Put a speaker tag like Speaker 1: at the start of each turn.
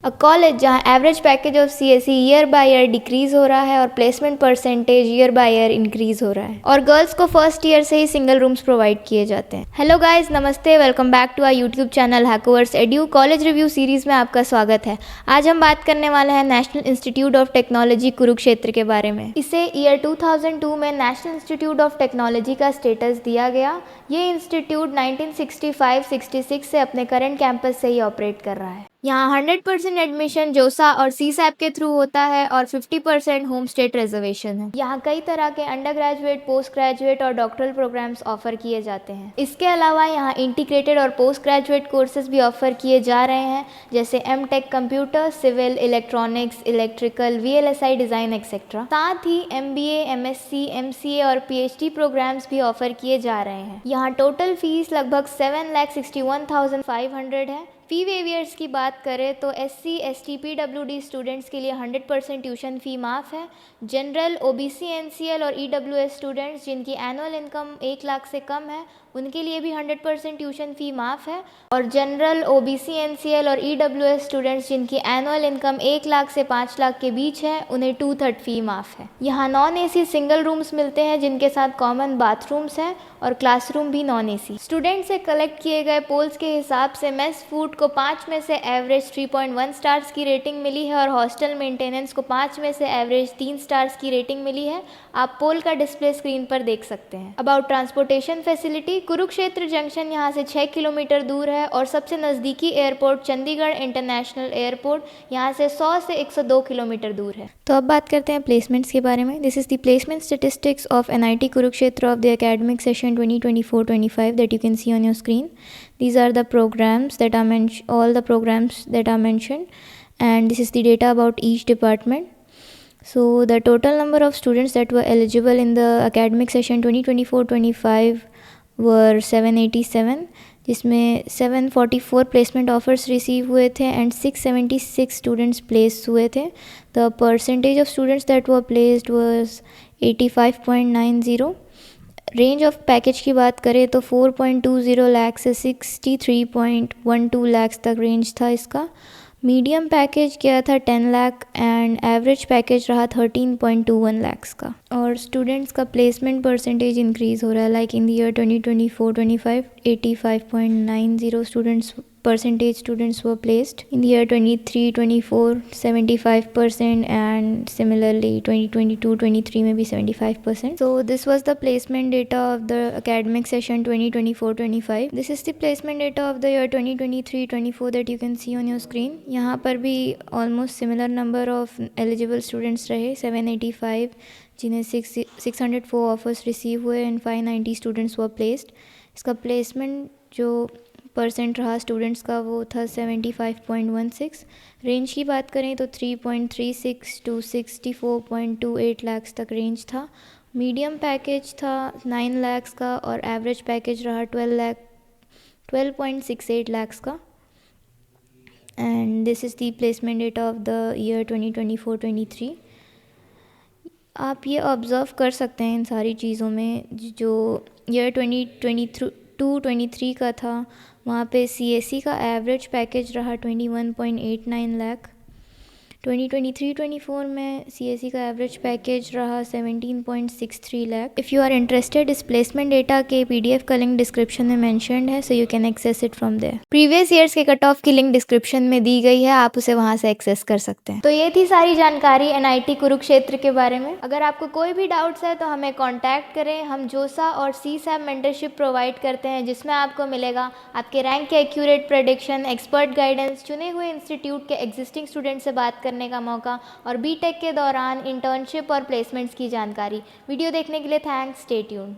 Speaker 1: College जहाँ average package of CSE year by year decrease हो रहा है और placement percentage year by year increase हो रहा है, और गर्ल्स को फर्स्ट ईयर से ही सिंगल रूम्स प्रोवाइड किए जाते हैं। हेलो गाइस, नमस्ते, welcome back to our YouTube channel Hackoverse edu. College review series में आपका स्वागत है। आज हम बात करने वाले हैं national institute of technology Kurukshetra के बारे में। इसे ईयर 2002 में नेशनल इंस्टीट्यूट ऑफ टेक्नोलॉजी का स्टेटस दिया गया। ये इंस्टीट्यूट 1965-66 से अपने करंट कैंपस से ही ऑपरेट कर रहा है। यहाँ 100% एडमिशन जोसा और सीसैप के थ्रू होता है और 50% होम स्टेट रिजर्वेशन है। यहाँ कई तरह के अंडर ग्रेजुएट, पोस्ट ग्रेजुएट और डॉक्टरल प्रोग्राम्स ऑफर किए जाते हैं। इसके अलावा यहाँ इंटीग्रेटेड और पोस्ट ग्रेजुएट कोर्सेज भी ऑफर किए जा रहे हैं, जैसे MTech computer, civil, electronics, electrical, VLSI design etcetera. साथ ही एमबीए, एमएससी, एमसीए और पीएचडी प्रोग्राम्स भी ऑफर किए जा रहे हैं। यहाँ टोटल फीस लगभग 7,61,500 है। फ़ी वेवियर्स की बात करें तो एससी, एसटी, पीडब्ल्यूडी स्टूडेंट्स के लिए 100% ट्यूशन फ़ी माफ़ है। जनरल, ओबीसी, एनसीएल और ईडब्ल्यूएस स्टूडेंट्स जिनकी एनुअल इनकम 1 लाख से कम है, उनके लिए भी 100% ट्यूशन फ़ी माफ़ है। और जनरल, ओबीसी, एनसीएल और ईडब्ल्यूएस स्टूडेंट्स जिनकी एनुअल इनकम 1 लाख से 5 लाख के बीच है, उन्हें 2/3 फ़ी माफ़ है। यहाँ नॉन एसी सिंगल रूम्स मिलते हैं जिनके साथ कॉमन बाथरूम्स हैं और क्लासरूम भी नॉन एसी। स्टूडेंट से कलेक्ट किए गए पोल्स के हिसाब से मेस फूड को 5 में से एवरेज 3.1 स्टार्स की रेटिंग मिली है और हॉस्टल मेंटेनेंस को 5 में से एवरेज 3 स्टार्स की रेटिंग मिली है। आप पोल का डिस्प्ले स्क्रीन पर देख सकते हैं। About transportation facility, Kurukshetra junction यहाँ से 6 किलोमीटर दूर है और सबसे नज़दीकी एयरपोर्ट चंडीगढ़ इंटरनेशनल एयरपोर्ट यहाँ से 100 से 102 किलोमीटर दूर है। तो अब बात करते हैं प्लेसमेंट्स के बारे में। This is the placement statistics of NIT Kurukshetra of the academic session 2024-25 that you can see on your screen. These are the programs that are all the programs that are mentioned, and this is the data about each department. So the total number of students that were eligible in the academic session 2024-25 were 787, जिसमें 744 placement offers receive हुए थे and 676 students place हुए थे। The percentage of students that were placed was 85.90। Range of package की बात करें तो 4.20 लाख से 63.12 लाख तक रेंज था इसका। मीडियम पैकेज गया था 10 लाख एंड एवरेज पैकेज रहा 13.21 लाख का। और स्टूडेंट्स का प्लेसमेंट परसेंटेज इंक्रीज़ हो रहा है, like in the year 2024-25 85.90 students were placed. In the year 23-24 75%, and similarly 2022-23 में भी 75%. So this was the placement data of the academic session 2024-25. This is the placement data of the year 2023-24 that you can see on your screen. यहाँ पर भी almost similar number of eligible students रहे, 785, जिन्हें 604 offers receive हुए and 590 students were placed. इसका placement जो percent रहा students का वो था 75.16। रेंज की बात करें तो 3.36 टू 64.28 लाख तक रेंज था। मीडियम पैकेज था 9 लाख का और एवरेज पैकेज रहा 12.68 लाख का। And this is the placement data of the year 2024-23। आप ये ऑब्ज़र्व कर सकते हैं इन सारी चीज़ों में, जो ईयर 2022-23 का था वहाँ पे सीएसई का एवरेज पैकेज रहा 21.89 लाख। 2023-24 में सीएसई का एवरेज पैकेज रहा 17.63 lakh. If you are interested, इस प्लेसमेंट डेटा के पीडीएफ का लिंक डिस्क्रिप्शन में मेंशन्ड है, so you can access it from there. Previous years के कट ऑफ की लिंक डिस्क्रिप्शन में दी गई है, आप उसे वहाँ से एक्सेस कर सकते हैं। तो ये थी सारी जानकारी एनआईटी कुरुक्षेत्र के बारे में। अगर आपको कोई भी डाउट्स है तो हमें कॉन्टैक्ट करें। हम जोसा और सीसैप मेंटरशिप प्रोवाइड करते हैं, जिसमें आपको मिलेगा आपके रैंक के एक्यूरेट प्रेडिक्शन, एक्सपर्ट गाइडेंस, चुने हुए इंस्टीट्यूट के एग्जिस्टिंग स्टूडेंट से बात करने का मौका और बीटेक के दौरान इंटर्नशिप और प्लेसमेंट्स की जानकारी। वीडियो देखने के लिए थैंक्स, स्टे ट्यून्ड।